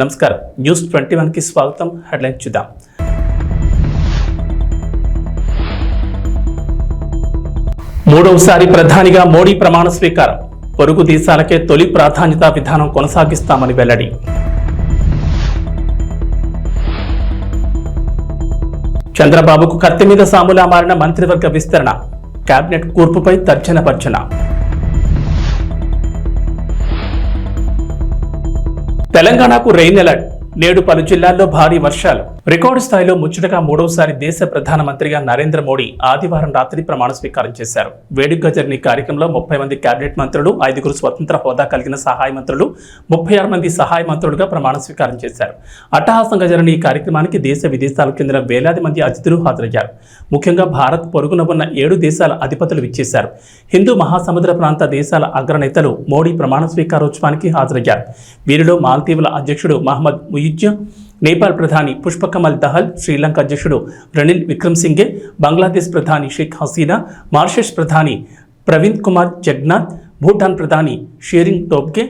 నమస్కారం న్యూస్ 21 కి స్వాగతం. హెడ్లైన్ చూద్దాం. మూడవసారి ప్రధానిగా మోడీ ప్రమాణ స్వీకారం. పొరుగు దేశాలకే తొలి ప్రాధాన్యత విధానం కొనసాగిస్తామని వెల్లడి. చంద్రబాబుకు కత్తి మీద సాములా మారిన మంత్రివర్గ విస్తరణ. కేబినెట్ కూర్పుపై తర్జన భర్జన. తెలంగాణకు రెయిన్ అలర్ట్. నేడు పలు జిల్లాల్లో భారీ వర్షాలు. రికార్డు స్థాయిలో ముచ్చటగా మూడవసారి దేశ ప్రధానమంత్రిగా నరేంద్ర మోడీ ఆదివారం రాత్రి ప్రమాణ స్వీకారం చేశారు. వేడుకగా జరిగిన కార్యక్రమంలో 30 మంది కేబినెట్ మంత్రులు, 5 స్వతంత్ర హోదా కలిగిన సహాయ మంత్రులు, 36 మంది సహాయ మంత్రులుగా ప్రమాణ స్వీకారం చేశారు. అట్టహాసంగా జరిగిన ఈ కార్యక్రమానికి దేశ విదేశాలకు చెందిన వేలాది మంది అతిథులు హాజరయ్యారు. ముఖ్యంగా భారత్ పొరుగున ఉన్న 7 దేశాల అధిపతులు విచ్చేశారు. హిందూ మహాసముద్ర ప్రాంత దేశాల అగ్రనేతలు మోడీ ప్రమాణ స్వీకారోత్సవానికి హాజరయ్యారు. వీరిలో మాల్దీవుల అధ్యక్షుడు మహమ్మద్ ముయిజ్, నేపాల్ ప్రధాని పుష్పకమల్ దహల్, శ్రీలంక అధ్యక్షుడు రనిల్ విక్రమ్సింఘే, బంగ్లాదేశ్ ప్రధాని షేక్ హసీనా, మారిషస్ ప్రధాని ప్రవీణ్ కుమార్ జగ్నాథ్, భూటాన్ ప్రధాని Tshering Tobgay,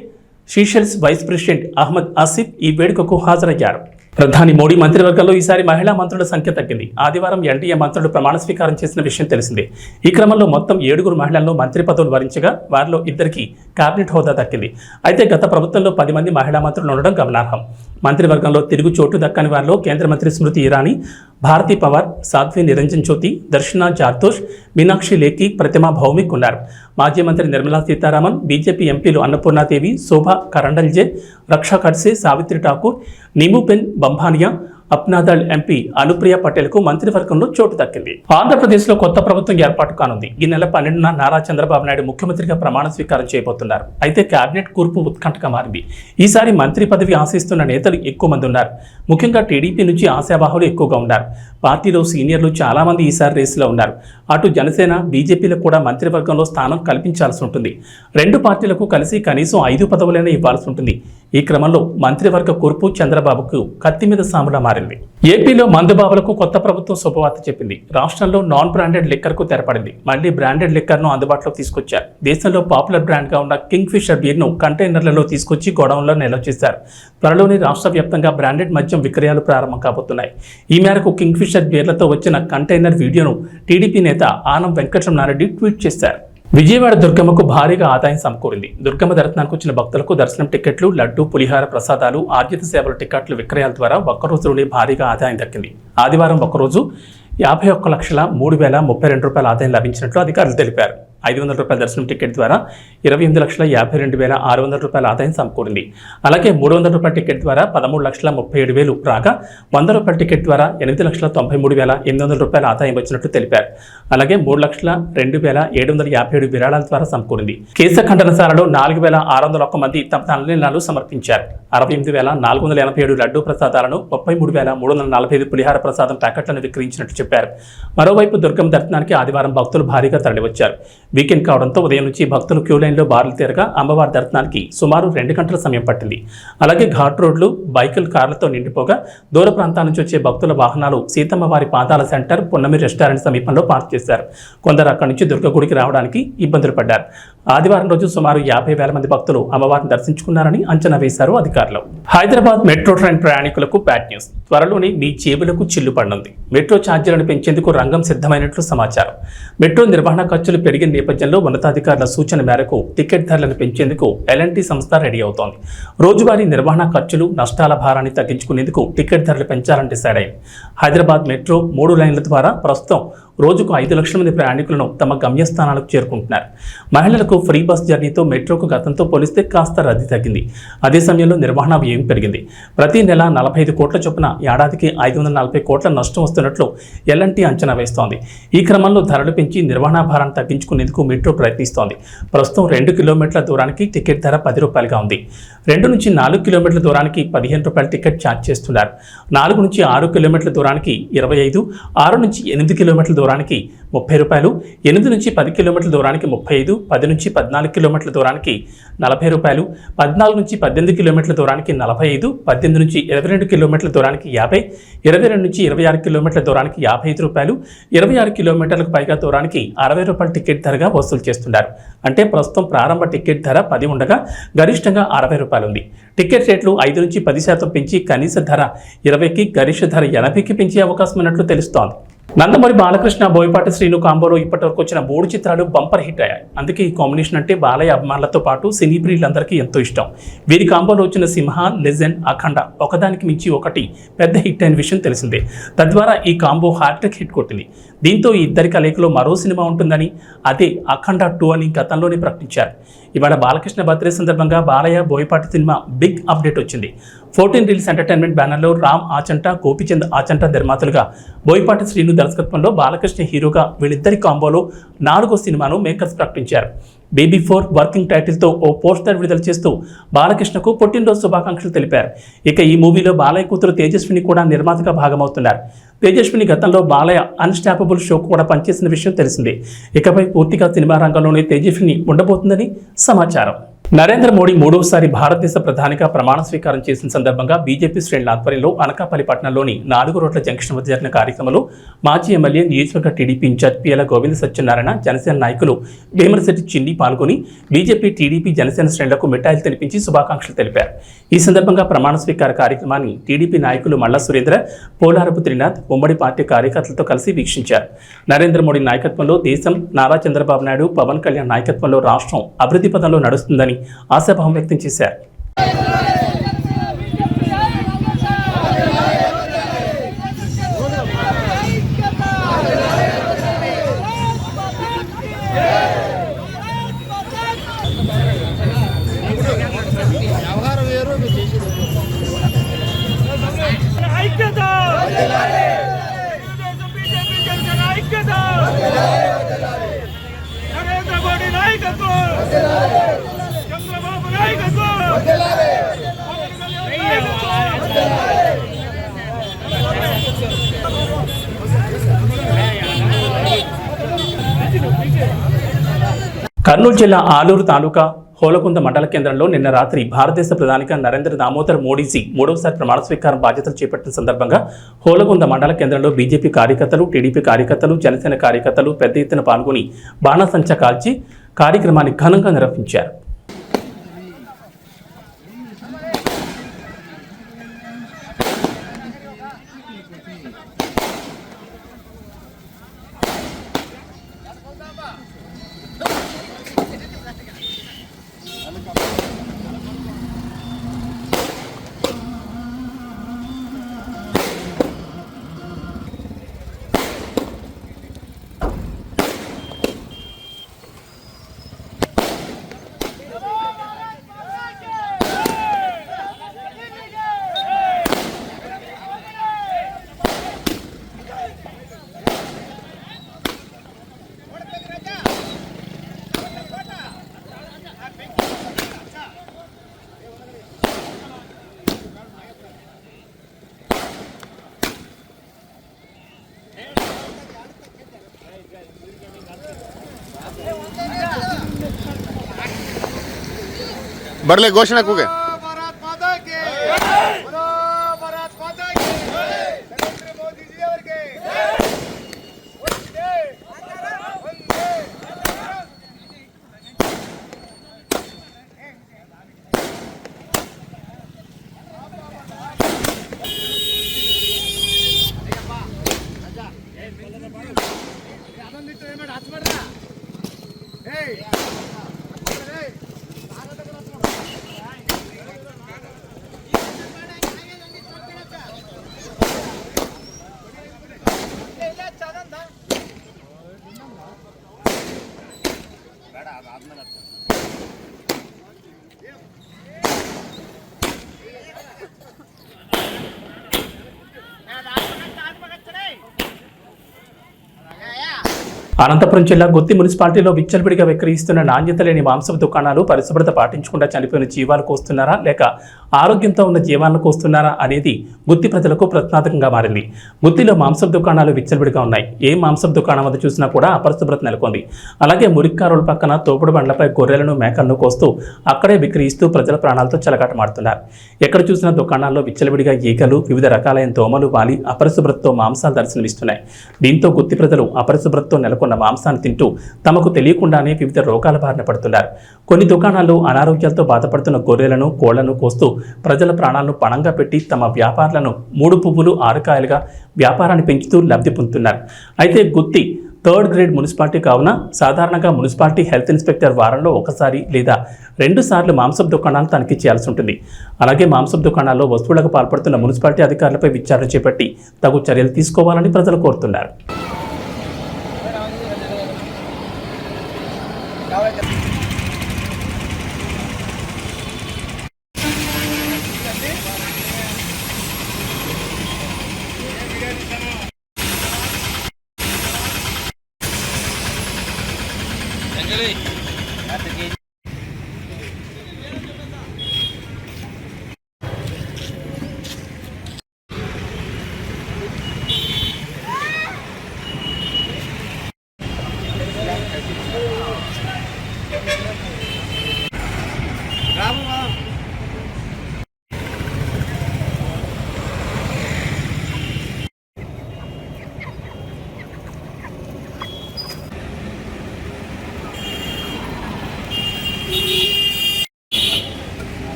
Seychelles vice president Ahmed Afif ఈ వేడుకకు హాజరయ్యారు. ప్రధాని మోడీ మంత్రివర్గంలో ఈసారి మహిళా మంత్రుల సంఖ్య తగ్గింది. ఆదివారం ఎన్డీఏ మంత్రులు ప్రమాణ స్వీకారం చేసిన విషయం తెలిసిందే. ఈ క్రమంలో మొత్తం 7 మహిళలను మంత్రి పదవులు వరించగా వారిలో 2కి కేబినెట్ హోదా దక్కింది. అయితే గత ప్రభుత్వంలో 10 మంది మహిళా మంత్రులు ఉండడం గమనార్హం. మంత్రివర్గంలో తిరుగు చోటు దక్కని వారిలో కేంద్ర మంత్రి స్మృతి ఇరానీ, భారతీ పవార్, సాధ్వి నిరంజన్ జ్యోతి, దర్శనా జార్దోష్, మీనాక్షి లేఖి, ప్రతిమా భౌమిక్ ఉన్నారు. మాజీ మంత్రి నిర్మలా సీతారామన్, బీజేపీ ఎంపీలు అన్నపూర్ణాదేవి, శోభా కరండల్జే, రక్షా ఖడ్సే, సావిత్రి ఠాకూర్, నిముపెన్ బంభానియా, అప్నాదళ్ ఎంపీ అనుప్రియ పటేల్కు మంత్రివర్గంలో చోటు దక్కింది. ఆంధ్రప్రదేశ్లో కొత్త ప్రభుత్వం ఏర్పాటు కానుంది. ఈ నెల 12న నారా చంద్రబాబు నాయుడు ముఖ్యమంత్రిగా ప్రమాణ స్వీకారం చేయబోతున్నారు. అయితే కేబినెట్ కూర్పు ఉత్కంఠగా మారింది. ఈసారి మంత్రి పదవి ఆశిస్తున్న నేతలు ఎక్కువ మంది ఉన్నారు. ముఖ్యంగా టీడీపీ నుంచి ఆశావాహులు ఎక్కువగా ఉన్నారు. పార్టీలో సీనియర్లు చాలా మంది ఈసారి రేసులో ఉన్నారు. అటు జనసేన, బీజేపీలకు కూడా మంత్రివర్గంలో స్థానం కల్పించాల్సి ఉంటుంది. 2 పార్టీలకు కలిసి కనీసం 5 పదవులైనా ఇవ్వాల్సి ఉంటుంది. ఈ క్రమంలో మంత్రివర్గ కూర్పు చంద్రబాబుకు కత్తి మీద సాములా మారింది. ఏపీలో మందుబాబులకు కొత్త ప్రభుత్వం శుభవార్త చెప్పింది. రాష్ట్రంలో నాన్ బ్రాండెడ్ లిక్కర్కు తెరపడింది. మళ్లీ బ్రాండెడ్ లిక్కర్ను అందుబాటులోకి తీసుకొచ్చారు. దేశంలో పాపులర్ బ్రాండ్గా ఉన్న కింగ్ ఫిషర్ బీర్ను కంటైనర్లలో తీసుకొచ్చి గోడౌన్లో నిల్వ చేశారు. త్వరలోనే రాష్ట్ర వ్యాప్తంగా బ్రాండెడ్ మద్యం విక్రయాలు ప్రారంభం కాబోతున్నాయి. ఈ మేరకు కింగ్ ఫిషర్ బీర్లతో వచ్చిన కంటైనర్ వీడియోను టీడీపీ నేత ఆనం వెంకటరమణారెడ్డి ట్వీట్ చేశారు. విజయవాడ దుర్గమ్మకు భారీగా ఆదాయం సమకూరింది. దుర్గమ్మ దర్శనానికి వచ్చిన భక్తులకు దర్శనం టికెట్లు, లడ్డు, పులిహార ప్రసాదాలు, ఆర్జిత సేవల టికెట్లు విక్రయాల ద్వారా ఒక్కరోజులోనే భారీగా ఆదాయం దక్కింది. ఆదివారం ఒక్కరోజు 51,03,032 ఆదాయం లభించినట్లు అధికారులు తెలిపారు. 500 రూపాయల దర్శనం టికెట్ ద్వారా 28,52,600 ఆదాయం సమకూరింది. అలాగే 300 రూపాయల టికెట్ ద్వారా 13,37,000 రాగా 100 రూపాయల టికెట్ ద్వారా 8,93,800 ఆదాయం వచ్చినట్లు తెలిపారు. అలాగే 3,02,757 విరాళాల ద్వారా సమకూరింది. కేశ ఖండనశాలలో 4,601 మంది తమ తలనీలాలు సమర్పించారు. 68,487 లడ్డూ ప్రసాదాలను, 33,345 పులిహార ప్రసాదం ప్యాకెట్లను విక్రయించినట్లు చెప్పారు. మరోవైపు దుర్గమ్మ దర్శనానికి ఆదివారం భక్తులు భారీగా తరలివచ్చారు. వీకెండ్ కావడంతో ఉదయం నుంచి భక్తులు క్యూ లైన్లో బారులు తీరగా అమ్మవారి దర్శనానికి సుమారు 2 గంటల సమయం పట్టింది. అలాగే ఘాట్ రోడ్లు, బైకులు, కార్లతో నిండిపోగా దూర ప్రాంతాల నుంచి వచ్చే భక్తుల వాహనాలు సీతమ్మవారి పాదాల సెంటర్, పున్నమి రెస్టారెంట్ సమీపంలో పార్క్ చేశారు. కొందరు అక్కడి నుంచి దుర్గగుడికి రావడానికి ఇబ్బందులు పడ్డారు. ఆదివారం రోజు సుమారు 50,000 మంది భక్తులు అమ్మవారిని దర్శించుకున్నారని అంచనా వేశారు అధికారులు. హైదరాబాద్ మెట్రో ట్రైన్ ప్రయాణికులకు బ్యాడ్ న్యూస్. త్వరలోనే మీ జేబులకు చిల్లు పడనుంది. మెట్రో ఛార్జీలను పెంచేందుకు రంగం సిద్ధమైనట్లు సమాచారం. మెట్రో నిర్వహణ ఖర్చులు పెరిగిన నేపథ్యంలో ఉన్నతాధికారుల సూచన మేరకు టికెట్ ధరలను పెంచేందుకు ఎల్ఎన్టీ సంస్థ రెడీ అవుతోంది. రోజువారీ నిర్వహణ ఖర్చులు, నష్టాల భారాన్ని తగ్గించుకునేందుకు టికెట్ ధరలు పెంచాలని డిసైడ్ అయింది. హైదరాబాద్ మెట్రో 3 లైన్ల ద్వారా ప్రస్తుతం రోజుకు 5 లక్షల మంది ప్రయాణికులను తమ గమ్యస్థానాలకు చేరుకుంటున్నారు. మహిళలకు ఫ్రీ బస్ జర్నీతో మెట్రోకు గతంతో పోలిస్తే కాస్త రద్దీ తగ్గింది. అదే సమయంలో నిర్వహణ వ్యయం పెరిగింది. ప్రతి నెల 45 కోట్ల చొప్పున ఏడాదికి 540 కోట్ల నష్టం వస్తున్నట్లు ఎల్ఎన్టీ అంచనా వేస్తోంది. ఈ క్రమంలో ధరలు పెంచి నిర్వహణ భారాన్ని తగ్గించుకునేందుకు మెట్రో ప్రయత్నిస్తోంది. ప్రస్తుతం 2 కిలోమీటర్ల దూరానికి టికెట్ ధర 10 రూపాయలుగా ఉంది. 2 నుంచి 4 కిలోమీటర్ల దూరానికి 15 రూపాయల టికెట్ ఛార్జ్ చేస్తున్నారు. 4 నుంచి 6 కిలోమీటర్ల దూరానికి 25, 6 నుంచి 8 కిలోమీటర్ల దూరానికి 30 రూపాయలు, 8 నుంచి 10 కిలోమీటర్ల దూరానికి 35, 10 నుంచి 14 కిలోమీటర్ల దూరానికి 40 రూపాయలు, 14 నుంచి 18 కిలోమీటర్ల దూరానికి 45, 18 నుంచి 22 కిలోమీటర్ల దూరానికి 50, 22 నుంచి 26 కిలోమీటర్ల దూరానికి 55 రూపాయలు, 26 కిలోమీటర్లకు పైగా దూరానికి 60 రూపాయల టికెట్ ధరగా వసూలు చేస్తున్నారు. అంటే ప్రస్తుతం ప్రారంభ టికెట్ ధర 10 ఉండగా గరిష్టంగా 60 రూపాయలు ఉంది. టికెట్ రేట్లు 5 నుంచి 10% పెంచి కనీస ధర 20కి, గరిష్ట ధర 80కి పెంచే అవకాశం ఉన్నట్లు తెలుస్తోంది. నందమూరి బాలకృష్ణ, బోయపాటి శ్రీను కాంబోలో ఇప్పటివరకు వచ్చిన 3 చిత్రాలు బంపర్ హిట్ అయ్యాయి. అందుకే ఈ కాంబినేషన్ అంటే బాలయ్య అభిమానులతో పాటు సినీ ప్రియులందరికీ ఎంతో ఇష్టం. వీరి కాంబోలో వచ్చిన సింహ, లెజెండ్, అఖండ ఒకదానికి మించి ఒకటి పెద్ద హిట్ అయిన విషయం తెలిసిందే. తద్వారా ఈ కాంబో హ్యాట్రిక్ హిట్ కొట్టింది. దీంతో ఈ ఇద్దరి కలయికలో మరో సినిమా ఉంటుందని, అదే అఖండ 2 అని గతంలోనే ప్రకటించారు. ఇవాళ బాలకృష్ణ బర్త్డే సందర్భంగా Balayya, Boyapati cinema big update వచ్చింది. 14 రీల్స్ ఎంటర్టైన్మెంట్ బ్యానర్లో రామ్ ఆచంట, గోపిచంద్ ఆచంట నిర్మాతలుగా, బోయపాటి శ్రీను దర్శకత్వంలో బాలకృష్ణ హీరోగా వీళ్ళిద్దరి కాంబోలో 4వ సినిమాను మేకర్స్ ప్రకటించారు. బేబీ 4 వర్కింగ్ టైటిల్తో ఓ పోస్టర్ విడుదల చేస్తూ బాలకృష్ణకు పుట్టినరోజు శుభాకాంక్షలు తెలిపారు. ఇక ఈ మూవీలో బాలయ్య కూతురు తేజస్విని కూడా నిర్మాతగా భాగమవుతున్నారు. తేజస్విని గతంలో బాలయ్య అన్స్టాపబుల్ షోకు కూడా పనిచేసిన విషయం తెలిసిందే. ఇకపై పూర్తిగా సినిమా రంగంలోనే తేజస్విని ఉండబోతుందని సమాచారం. నరేంద్ర మోడీ 3వసారి భారతదేశ ప్రధానిగా ప్రమాణ స్వీకారం చేసిన సందర్భంగా బీజేపీ శ్రేణుల ఆధ్వర్యంలో అనకాపల్లి పట్టణంలోని 4 రోడ్ల జంక్షన్ వద్ద జరిగిన కార్యక్రమంలో మాజీ ఎమ్మెల్యే, నియోజకవర్గ టీడీపీ ఇన్ఛార్జ్ పియల గోవింద సత్యనారాయణ, జనసేన నాయకులు వేమరశెట్టి చిన్ని పాల్గొని బీజేపీ, టీడీపీ, జనసేన శ్రేణులకు మిఠాయిలు తినిపించి శుభాకాంక్షలు తెలిపారు. ఈ సందర్భంగా ప్రమాణ స్వీకార కార్యక్రమాన్ని టీడీపీ నాయకులు మల్లా సురేంద్ర, పోలారపు త్రినాథ్ ఉమ్మడి పార్టీ కార్యకర్తలతో కలిసి వీక్షించారు. నరేంద్ర మోడీ నాయకత్వంలో దేశం, నారా చంద్రబాబు నాయుడు, పవన్ కళ్యాణ్ నాయకత్వంలో రాష్ట్రం అభివృద్ధి పథంలో నడుస్తుందని ఆశాభావం వ్యక్తం చేశారు. కర్నూలు జిల్లా ఆలూరు తాలూకా హోలకుంద మండల కేంద్రంలో నిన్న రాత్రి భారతదేశ ప్రధానిగా నరేంద్ర దామోదర్ మోడీజీ 3వసారి ప్రమాణ స్వీకారం బాధ్యతలు చేపట్టిన సందర్భంగా హోలకుంద మండల కేంద్రంలో బీజేపీ కార్యకర్తలు, టీడీపీ కార్యకర్తలు, జనసేన కార్యకర్తలు పెద్ద ఎత్తున పాల్గొని బాణాసంచా కాల్చి కార్యక్రమాన్ని ఘనంగా నిర్వహించారు. बरले घोषणा कुगे అనంతపురం జిల్లా గుత్తి మున్సిపాలిటీలో విచ్చలవిడిగా విక్రయిస్తున్న నాణ్యత లేని మాంసపు దుకాణాలు పరిశుభ్రత పాటించకుండా చనిపోయిన జీవాలు కోస్తున్నారా లేక ఆరోగ్యంతో ఉన్న జీవాలను కోస్తున్నారా అనేది గుత్తి ప్రజలకు ప్రశ్నార్థకంగా మారింది. గుత్తిలో మాంసపు దుకాణాలు విచ్చలవిడిగా ఉన్నాయి. ఏ మాంసపు దుకాణం వద్ద చూసినా కూడా అపరిశుభ్రత నెలకొంది. అలాగే మురిక్కారుల పక్కన తోపుడు బండ్లపై గొర్రెలను మేకలను కోస్తూ అక్కడే విక్రయిస్తూ ప్రజల ప్రాణాలతో చెలగాటమాడుతున్నారు. ఎక్కడ చూసినా దుకాణాల్లో విచ్చలవిడిగా ఈగలు, వివిధ రకాలైన దోమలు వాలి అపరిశుభ్రతతో మాంసాలు దర్శనమిస్తున్నాయి. దీంతో గుత్తి ప్రజలు అపరిశుభ్రతతో నెలకొన్న మాంసాన్ని తింటూ తమకు తెలియకుండానే వివిధ రోగాల బారిన పడుతున్నారు. కొన్ని దుకాణాల్లో అనారోగ్యాలతో బాధపడుతున్న గొర్రెలను, కోళ్లను కోస్తూ ప్రజల ప్రాణాలను పణంగా పెట్టి తమ వ్యాపారాలను 3 పువ్వులు 6 కాయలుగా వ్యాపారాన్ని పెంచుతూ లబ్ధి పొందుతున్నారు. అయితే గుత్తి 3rd గ్రేడ్ మున్సిపాలిటీ కావున సాధారణంగా మున్సిపాలిటీ హెల్త్ ఇన్స్పెక్టర్ వారంలో 1 లేదా 2 సార్లు మాంసపు దుకాణాలు తనిఖీ చేయాల్సి ఉంటుంది. అలాగే మాంసపు దుకాణాల్లో వస్తువులకు పాల్పడుతున్న మున్సిపాలిటీ అధికారులపై విచారణ చేపట్టి తగు చర్యలు తీసుకోవాలని ప్రజలు కోరుతున్నారు.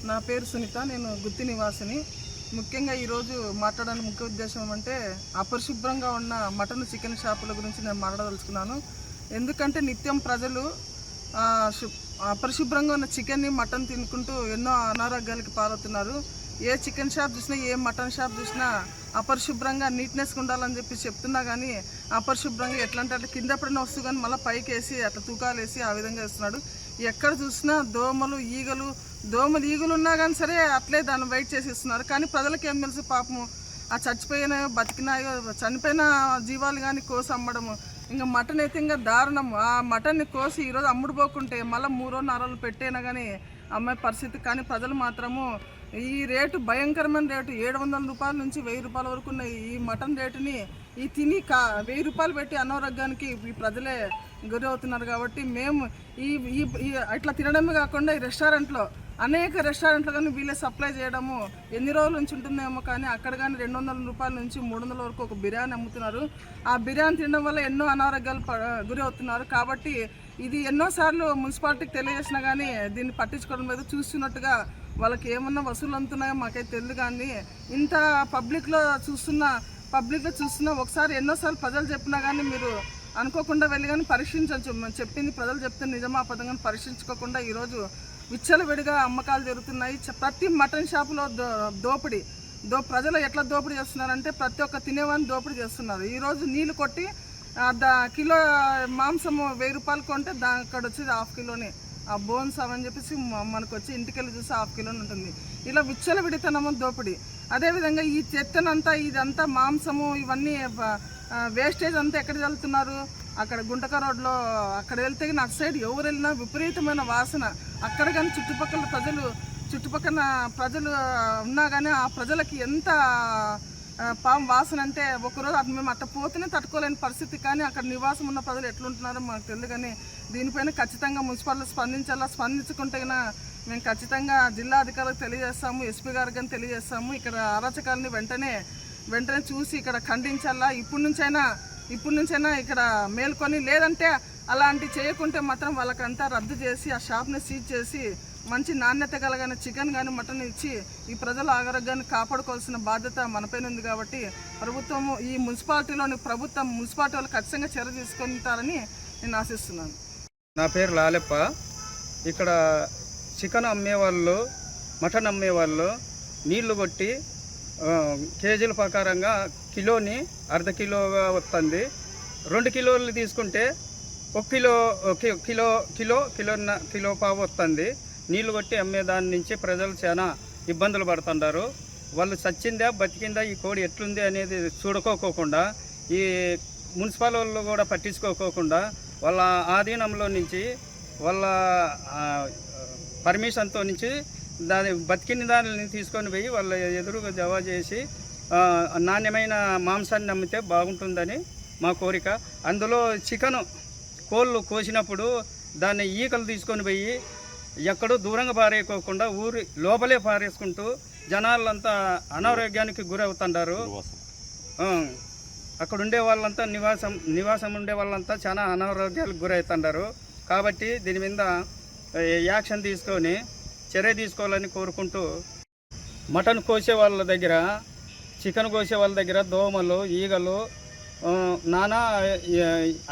నా పేరు సునీత, నేను గుత్తి నివాసిని. ముఖ్యంగా ఈరోజు మాట్లాడడానికి ముఖ్య ఉద్దేశం ఏమంటే అపరిశుభ్రంగా ఉన్న మటన్, చికెన్ షాపుల గురించి నేను మాట్లాడదలుచుకున్నాను. ఎందుకంటే నిత్యం ప్రజలు అపరిశుభ్రంగా ఉన్న చికెన్ని, మటన్ తినుకుంటూ ఎన్నో అనారోగ్యాలకు పాలవుతున్నారు. ఏ చికెన్ షాప్ చూసినా, ఏ మటన్ షాప్ చూసినా అపరిశుభ్రంగా నీట్నెస్గా ఉండాలని చెప్పి చెప్తున్నా కానీ అపరిశుభ్రంగా ఎట్లా అంటే అట్లా కింద పడిన వస్తువు కానీ మళ్ళీ పైకి వేసి అట్లా తూకాలు వేసి ఆ విధంగా వేస్తున్నాడు. ఎక్కడ చూసినా దోమలు, ఈగలు ఉన్నా కానీ సరే అట్లే దాన్ని వెయిట్ చేసి ఇస్తున్నారు. కానీ ప్రజలకు ఏం తెలుసు, పాపము ఆ చచ్చిపోయిన, బతికినాయో, చనిపోయిన జీవాలు కానీ కోసి అమ్మడము. ఇంకా మటన్ అయితే ఇంకా దారుణం. ఆ మటన్ని కోసి ఈరోజు అమ్ముడు పోకుంటే మళ్ళీ 3-4 రోజులు పెట్టైనా కానీ అమ్మాయి పరిస్థితి. కానీ ప్రజలు మాత్రము ఈ రేటు భయంకరమైన రేటు, 700 రూపాయల నుంచి 1000 రూపాయల వరకు ఉన్న ఈ మటన్ రేటుని ఈ తిని 1000 రూపాయలు పెట్టి అనారోగ్యానికి ఈ ప్రజలే గురి అవుతున్నారు. కాబట్టి మేము ఈ ఇట్లా తినడమే కాకుండా ఈ రెస్టారెంట్లో, అనేక రెస్టారెంట్లు కానీ వీళ్ళే సప్లై చేయడము ఎన్ని రోజుల నుంచి ఉంటుందేమో, కానీ అక్కడ కానీ 200 రూపాయల నుంచి 300 వరకు ఒక బిర్యానీ అమ్ముతున్నారు. ఆ బిర్యానీ తినడం వల్ల ఎన్నో అనారోగ్యాలు గురి అవుతున్నారు. కాబట్టి ఇది ఎన్నోసార్లు మున్సిపాలిటీకి తెలియజేసినా కానీ దీన్ని పట్టించుకోవడం లేదు. చూస్తున్నట్టుగా వాళ్ళకి ఏమన్నా వసూలు అందుతున్నాయో మాకైతే తెలియదు. కానీ ఇంత పబ్లిక్లో చూస్తున్నా ఒకసారి ఎన్నోసార్లు ప్రజలు చెప్పినా కానీ మీరు అనుకోకుండా వెళ్ళి కానీ పరీక్షించవచ్చు. చెప్పింది ప్రజలు చెప్తే నిజమా అబద్ధంగా పరీక్షించుకోకుండా ఈరోజు విచ్చలవిడిగా అమ్మకాలు జరుగుతున్నాయి. ప్రతి మటన్ షాపులో ప్రజలు ఎట్లా దోపిడీ చేస్తున్నారంటే ప్రతి ఒక్క తినేవాడిని దోపిడీ చేస్తున్నారు. ఈరోజు నీళ్లు కొట్టి కిలో మాంసము 1000 రూపాయలు కొంటే అక్కడ వచ్చేది 1/2 కిలోనే ఆ బోన్స్ అవని చెప్పేసి మనకు వచ్చి ఇంటికి వెళ్ళి చూసి 1/2 కిలో ఉంటుంది. ఇలా విచ్చలవిడితనము దోపిడీ. అదేవిధంగా ఈ చెత్తనంతా, ఇదంతా మాంసము, ఇవన్నీ వేస్టేజ్ అంతా ఎక్కడ చల్లుతున్నారు? అక్కడ గుంటక రోడ్లో అక్కడ వెళ్తే అటు సైడ్ ఎవరు వెళ్ళినా విపరీతమైన వాసన. అక్కడ కానీ చుట్టుపక్కల ప్రజలు ఉన్నా కానీ ఆ ప్రజలకి ఎంత వాసన అంటే ఒకరోజు అది మేము అట్ట పోతేనే తట్టుకోలేని పరిస్థితి. కానీ అక్కడ నివాసం ఉన్న ప్రజలు ఎట్లుంటున్నారో మాకు తెలియదు. కానీ దీనిపైన ఖచ్చితంగా మున్సిపాలిటీ స్పందించుకుంటే మేము ఖచ్చితంగా జిల్లా అధికారులకు తెలియజేస్తాము, ఎస్పీ గారికి కానీ తెలియజేస్తాము. ఇక్కడ అరాచకాలని వెంటనే చూసి ఇక్కడ ఖండించాలా. ఇప్పటి నుంచైనా ఇక్కడ మేల్కొని, లేదంటే అలాంటి చేయకుంటే మాత్రం వాళ్ళకంతా రద్దు చేసి ఆ షాప్ని సీజ్ చేసి మంచి నాణ్యత కలిగిన చికెన్ కానీ మటన్ ఇచ్చి ఈ ప్రజల ఆరోగ్యాన్ని కాపాడుకోవాల్సిన బాధ్యత మనపైన ఉంది. కాబట్టి ప్రభుత్వము ఈ మున్సిపాలిటీ వాళ్ళు ఖచ్చితంగా చర్య తీసుకుంటారని నేను ఆశిస్తున్నాను. నా పేరు లాలెప్ప. ఇక్కడ చికెన్ అమ్మేవాళ్ళు, మటన్ అమ్మేవాళ్ళు నీళ్లు కొట్టి కేజీల ప్రకారంగా కిలోని 1/2 కిలోగా వస్తుంది. 2 కిలోలు తీసుకుంటే 1 కిలో పావు వస్తుంది. నీళ్లు కొట్టి అమ్మే దాని నుంచి ప్రజలు చాలా ఇబ్బందులు పడుతుంటారు. వాళ్ళు చచ్చిందా బతికిందా ఈ కోడి ఎట్లుంది అనేది చూడుకోకుండా ఈ మున్సిపల్ వాళ్ళు కూడా పట్టించుకోకుండా వాళ్ళ ఆధీనంలో నుంచి వాళ్ళ పర్మిషన్తో నుంచి దాని బతికిన దానిని తీసుకొని పోయి వాళ్ళ ఎదురుగా జవా చేసి నాణ్యమైన మాంసాన్ని అమ్మితే బాగుంటుందని మా కోరిక. అందులో చికెను కోళ్ళు కోసినప్పుడు దాన్ని ఈకలు తీసుకొని పోయి ఎక్కడో దూరంగా పారేయకోకుండా ఊరి లోపలే పారేసుకుంటూ జనాలంతా అనారోగ్యానికి గురవుతుంటారు. అక్కడ ఉండే వాళ్ళంతా నివాసం ఉండే వాళ్ళంతా చాలా అనారోగ్యాలకు గురవుతుంటారు. కాబట్టి దీని మీద యాక్షన్ తీసుకొని చర్య తీసుకోవాలని కోరుకుంటూ, మటన్ కోసే వాళ్ళ దగ్గర, చికెన్ కోసే వాళ్ళ దగ్గర దోమలు, ఈగలు నానా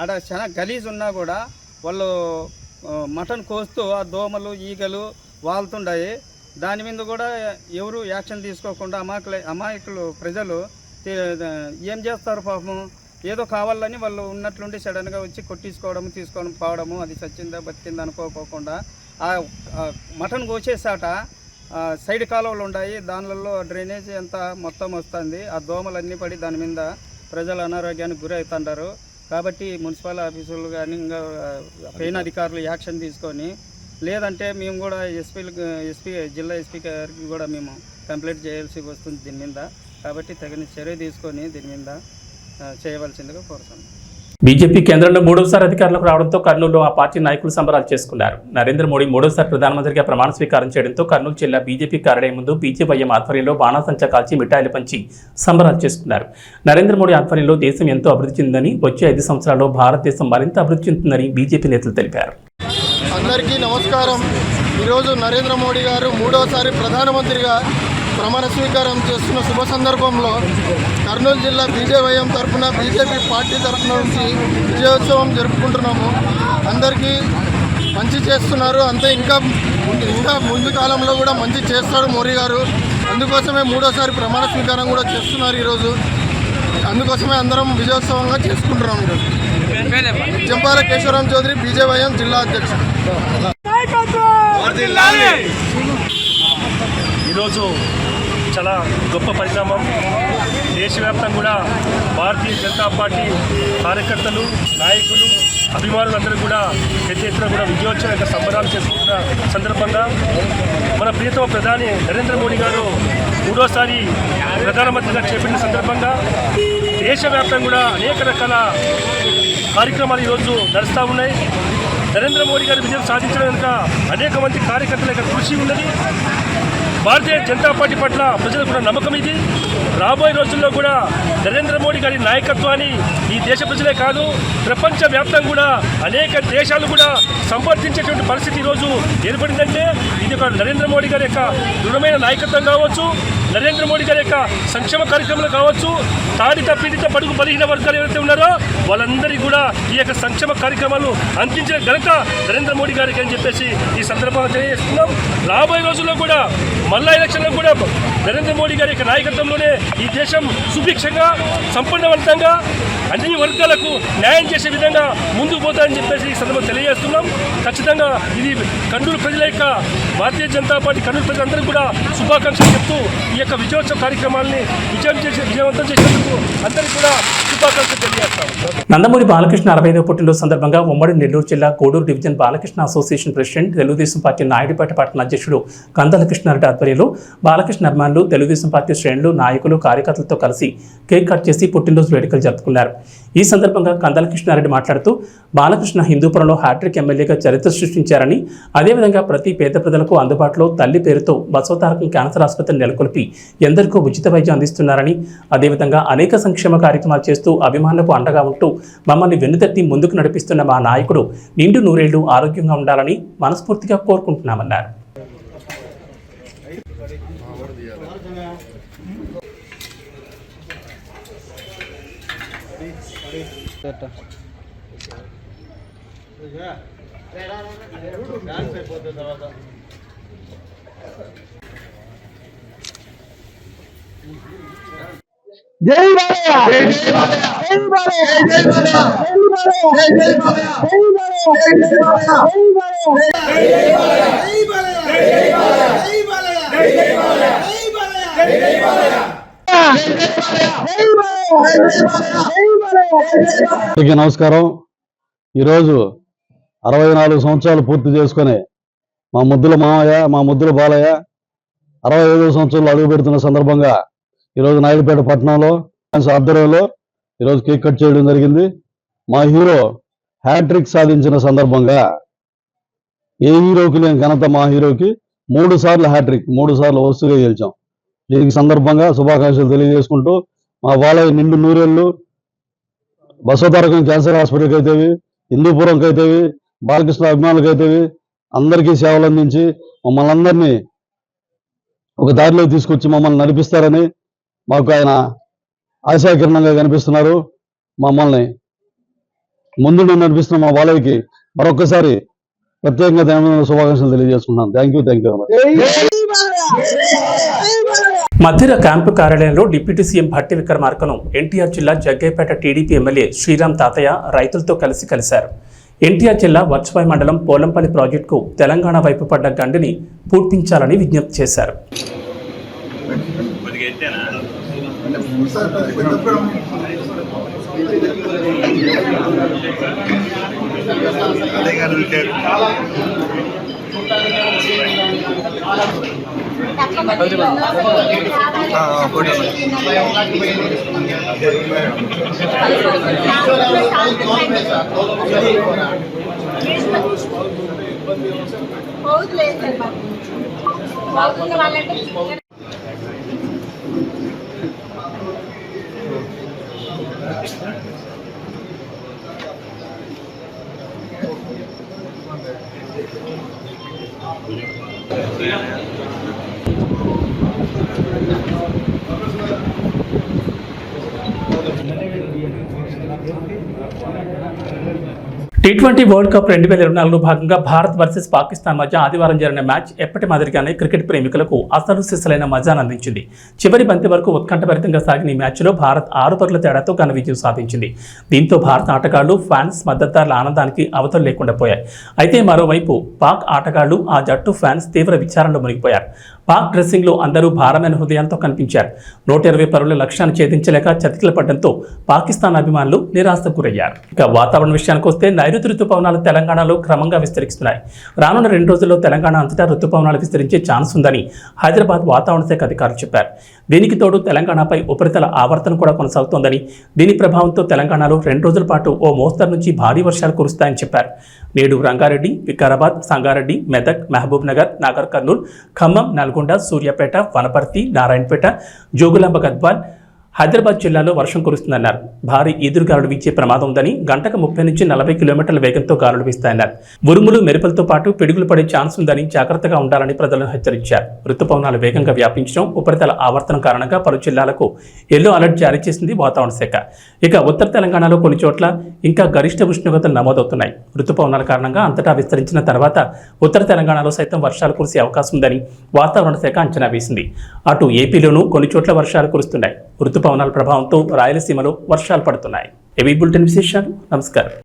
ఆడ చాలా గలీజ్ ఉన్నా కూడా వాళ్ళు మటన్ కోస్తూ ఆ దోమలు, ఈగలు వాళ్తుంటాయి. దాని మీద కూడా ఎవరు యాక్షన్ తీసుకోకుండా అమాయకులు ప్రజలు ఏం చేస్తారు పాపం, ఏదో కావాలని వాళ్ళు ఉన్నట్లుండి సడన్గా వచ్చి కొట్టించుకోవడం, తీసుకొని పోవడము, అది చచ్చిందా బతికిందా అనుకోకుండా ఆ మటన్ కోసేసాట సైడ్ కాలువలు ఉన్నాయి, దానిలలో డ్రైనేజీ అంతా మొత్తం వస్తుంది. ఆ దోమలన్నీ పడి దాని మీద ప్రజలు అనారోగ్యానికి గురి అవుతుంటారు. కాబట్టి మున్సిపల్ ఆఫీసులు కానీ ఇంకా పైన అధికారులు యాక్షన్ తీసుకొని, లేదంటే మేము కూడా ఎస్పీ జిల్లా ఎస్పీ గారికి కూడా మేము కంప్లైంట్ చేయాల్సి వస్తుంది దీని మీద. కాబట్టి తగిన చర్య తీసుకొని దీని మీద చేయవలసిందిగా కోరుతున్నాం. బీజేపీ కేంద్రంలో మూడోసారి అధికారంలోకి రావడంతో కర్నూలులో ఆ పార్టీ నాయకులు సంబరాలు చేసుకున్నారు. నరేంద్ర మోడీ మూడోసారి ప్రధానమంత్రిగా ప్రమాణ స్వీకారం చేయడంతో కర్నూలు జిల్లా బీజేపీ కార్యాలయం ముందు బీజేపీఎం ఆధ్వర్యంలో బాణాసంచా కాల్చి మిఠాయిలు పంచి సంబరాలు చేసుకున్నారు. నరేంద్ర మోడీ ఆధ్వర్యంలో దేశం ఎంతో అభివృద్ధి చెందిందని, వచ్చే 5 సంవత్సరాల్లో భారతదేశం మరింత అభివృద్ధి చెందుతుందని బీజేపీ నేతలు తెలిపారు. అందరికీ నమస్కారం. ఈరోజు నరేంద్ర మోడీ గారు మూడోసారి ప్రధానమంత్రిగా ప్రమాణ స్వీకారం చేస్తున్న శుభ సందర్భంలో కర్నూలు జిల్లా బీజేవైఎం తరఫున, బీజేపీ పార్టీ తరఫున నుంచి విజయోత్సవం జరుపుకుంటున్నాము. అందరికీ మంచి చేస్తున్నారు, అంతే ఇంకా ముందు కాలంలో కూడా మంచి చేస్తాడు మోడీ గారు. అందుకోసమే మూడోసారి ప్రమాణ స్వీకారం కూడా చేస్తున్నారు ఈరోజు. అందుకోసమే అందరం విజయోత్సవంగా చేసుకుంటున్నాం ఈరోజు. జంపాల కేశవరాం చౌదరి, బీజేవైఎం జిల్లా అధ్యక్షుడు. ఈరోజు చాలా గొప్ప పరిణామం. దేశవ్యాప్తంగా కూడా భారతీయ జనతా పార్టీ కార్యకర్తలు, నాయకులు, అభిమానులందరూ కూడా పెద్ద ఎత్తున కూడా విజయోత్సవ యొక్క సంబరాలు చేసుకుంటున్న సందర్భంగా మన ప్రియతమ ప్రధాని నరేంద్ర మోడీ గారు మూడోసారి ప్రధానమంత్రిగా చేపట్టిన సందర్భంగా దేశవ్యాప్తంగా కూడా అనేక రకాల కార్యక్రమాలు ఈరోజు నడుస్తూ ఉన్నాయి. నరేంద్ర మోడీ గారి విజయం సాధించడం వెనుక అనేక మంది కార్యకర్తల యొక్క కృషి ఉన్నది. భారతీయ జనతా పార్టీ పట్ల ప్రజలకు కూడా నమ్మకం ఇది. రాబోయే రోజుల్లో కూడా నరేంద్ర మోడీ గారి నాయకత్వాన్ని ఈ దేశ ప్రజలే కాదు, ప్రపంచవ్యాప్తంగా కూడా అనేక దేశాలు కూడా సంవర్ధించేటువంటి పరిస్థితి ఈరోజు ఏర్పడిందంటే ఇది ఒక నరేంద్ర మోడీ గారి యొక్క దృఢమైన నాయకత్వం కావచ్చు, నరేంద్ర మోడీ గారి యొక్క సంక్షేమ కార్యక్రమాలు కావచ్చు, తాడిత పీడిత బడుగు బలహీన వర్గాలు ఎవరైతే ఉన్నారో వాళ్ళందరికీ కూడా ఈ యొక్క సంక్షేమ కార్యక్రమాలు అందించిన ఘనత నరేంద్ర మోడీ గారికి అని చెప్పేసి ఈ సందర్భంగా తెలియజేస్తున్నాం. రాబోయే రోజుల్లో కూడా మళ్ళా ఎలక్షన్లో కూడా నరేంద్ర మోడీ గారి యొక్క నాయకత్వంలోనే ఈ దేశం సుభిక్షంగా, సంపన్నవంతంగా, అన్ని వర్గాలకు న్యాయం చేసే విధంగా ముందుకు పోతారని చెప్పేసి ఈ సందర్భంగా తెలియజేస్తున్నాం. ఖచ్చితంగా ఇది కర్నూలు ప్రజల యొక్క, భారతీయ జనతా పార్టీ కర్నూలు ప్రజలందరికీ కూడా శుభాకాంక్షలు చెప్తూ ఈ యొక్క విజయోత్సవ కార్యక్రమాన్ని విజయవంతం చేసినందుకు అందరికీ కూడా శుభాకాంక్షలు తెలియజేస్తాం. నందమూరి బాలకృష్ణ 65వ పుట్టినరోజు సందర్భంగా ఉమ్మడి నెల్లూరు జిల్లా Koduru division Balakrishna association president, Telugu Desam party Naidupeta పట్టణ అధ్యక్షుడు కందల కృష్ణారెడ్డి ఆధ్వర్యంలో బాలకృష్ణ అభిమానులు, తెలుగుదేశం పార్టీ శ్రేణులు, నాయకులు, కార్యకర్తలతో కలిసి కేక్ కట్ చేసి పుట్టినరోజు వేడుకలు జరుపుకున్నారు. ఈ సందర్భంగా కందల కృష్ణారెడ్డి మాట్లాడుతూ బాలకృష్ణ హిందూపురంలో హ్యాట్రిక్ ఎమ్మెల్యేగా చరిత్ర సృష్టించారని, అదేవిధంగా ప్రతి పేద ప్రజలకు అందుబాటులో తల్లి పేరుతో బసవతారకం క్యాన్సర్ ఆసుపత్రిని నెలకొల్పి ఎందరికో ఉచిత వైద్యం అందిస్తున్నారని, అదేవిధంగా అనేక సంక్షేమ కార్యక్రమాలు చేస్తూ అభిమానులకు అండగా ఉంటూ మమ్మల్ని వెన్నుతట్టి ముందుకు నడిపిస్తున్న మా నాయకుడు నిండు నూరేళ్లు ఆరోగ్యంగా ఉండాలని మనస్ఫూర్తిగా కోరుకుంటున్నామన్నారు. అందరికీ నమస్కారం. ఈరోజు 64 సంవత్సరాలు పూర్తి చేసుకుని మా ముద్దుల మామయ్య, మా ముద్దుల బాలయ్య 65వ సంవత్సరంలో అడుగు పెడుతున్న సందర్భంగా ఈరోజు నాయుడుపేట పట్టణంలో ఆధ్వర్యంలో ఈరోజు కేక్ కట్ చేయడం జరిగింది. మా హీరో హ్యాట్రిక్ సాధించిన సందర్భంగా ఏ హీరోకి లేని ఘనత మా హీరోకి 3 సార్లు హ్యాట్రిక్, 3 సార్లు వరుసగా గెలిచాం. దీనికి సందర్భంగా శుభాకాంక్షలు తెలియజేసుకుంటూ మా బాలయ్య నిండు నూరేళ్ళు బసవతారకం క్యాన్సర్ హాస్పిటల్కి అయితేవి, హిందూపురంకి అయితేవి, బాలకృష్ణ అభిమానులకి అయితేవి అందరికీ సేవలు అందించి మమ్మల్ని అందరినీ ఒక దారిలో తీసుకొచ్చి మమ్మల్ని నడిపిస్తారని మాకు ఆయన ఆశాకిరణంగా కనిపిస్తున్నారు. మమ్మల్ని ముందు నడిపిస్తున్న మా బాలయ్యకి మరొక్కసారి ప్రత్యేకంగా ధన్యవాదాలు, శుభాకాంక్షలు తెలియజేసుకుంటున్నాను. థ్యాంక్ యూ మధ్యర క్యాంపు కార్యాలయంలో డిప్యూటీ సీఎం భట్టి విక్రమార్కను ఎన్టీఆర్ జిల్లా జగ్గయ్యపేట టీడీపీ ఎమ్మెల్యే శ్రీరామ్ తాతయ్య రైతులతో కలిశారు. ఎన్టీఆర్ జిల్లా వర్చవాయి మండలం పోలంపల్లి ప్రాజెక్టుకు తెలంగాణ వైపు పడ్డ గండిని పూడ్పించాలని విజ్ఞప్తి చేశారు. T20 వరల్డ్ కప్ 2024లో భాగంగా భారత్ వర్సెస్ పాకిస్తాన్ మధ్య ఆదివారం జరిగిన మ్యాచ్ ఎప్పటి మాదిరిగానే క్రికెట్ ప్రేమికులకు అసలు సిసలైన మజాను అందించింది. చివరి బంతి వరకు ఉత్కంఠభరితంగా సాగిన ఈ మ్యాచ్లో భారత్ 6 పరుగుల తేడాతో ఘన విజయం సాధించింది. దీంతో భారత ఆటగాళ్లు, ఫ్యాన్స్, మద్దతుదారుల ఆనందానికి అవతలు లేకుండా పోయాయి. అయితే మరోవైపు పాక్ ఆటగాళ్లు, ఆ జట్టు ఫ్యాన్స్ తీవ్ర విచారణలో మునిగిపోయారు. పాక్ డ్రెస్సింగ్లో అందరూ భారమైన హృదయాలతో కనిపించారు. 120 పరుగుల లక్ష్యాన్ని ఛేదించలేక చతికిల పడడంతో పాకిస్తాన్ అభిమానులు నిరాశకు గురయ్యారు. ఇక వాతావరణ విషయానికి వస్తే నైరుతి రుతుపవనాలు తెలంగాణలో క్రమంగా విస్తరిస్తున్నాయి. రానున్న 2 రోజుల్లో తెలంగాణ అంతటా రుతుపవనాలు విస్తరించే ఛాన్స్ ఉందని హైదరాబాద్ వాతావరణ శాఖ అధికారులు చెప్పారు. దీనికి తోడు తెలంగాణపై ఉపరితల ఆవర్తనం కూడా కొనసాగుతోందని, దీని ప్రభావంతో తెలంగాణలో 2 రోజుల పాటు ఓ మోస్తరు నుంచి భారీ వర్షాలు కురుస్తాయని చెప్పారు. నేడు రంగారెడ్డి, వికారాబాద్, సంగారెడ్డి, మెదక్, మహబూబ్ నగర్, నాగర్ కర్నూల్, ఖమ్మం, నల్గొండ, సూర్యాపేట, వనపర్తి, నారాయణపేట, జోగులాంబ గద్వాల్, హైదరాబాద్ జిల్లాలో వర్షం కురుస్తుందన్నారు. భారీ ఈదురుగాలులు వీచే ప్రమాదం ఉందని, గంటకు 30 నుంచి 40 కిలోమీటర్ల వేగంతో గాలులు వీస్తాయన్నారు. ఉరుములు, మెరుపులతో పాటు పిడుగులు పడే ఛాన్స్ ఉందని జాగ్రత్తగా ఉండాలని ప్రజలను హెచ్చరించారు. రుతుపవనాలు వేగంగా వ్యాపించడం, ఉపరితల ఆవర్తనం కారణంగా పలు జిల్లాలకు ఎల్లో అలర్ట్ జారీ చేసింది వాతావరణ శాఖ. ఇక ఉత్తర తెలంగాణలో కొన్ని చోట్ల ఇంకా గరిష్ట ఉష్ణోగ్రతలు నమోదవుతున్నాయి. రుతుపవనాల కారణంగా అంతటా విస్తరించిన తర్వాత ఉత్తర తెలంగాణలో సైతం వర్షాలు కురిసే అవకాశం ఉందని వాతావరణ శాఖ అంచనా వేసింది. అటు ఏపీలోనూ కొన్ని చోట్ల వర్షాలు కురుస్తున్నాయి. రుతుపవనాల ప్రభావంతో రాయలసీమలో వర్షాలు పడుతున్నాయి. ఏవీ బులెటిన్ విశేషాలు. నమస్కారం.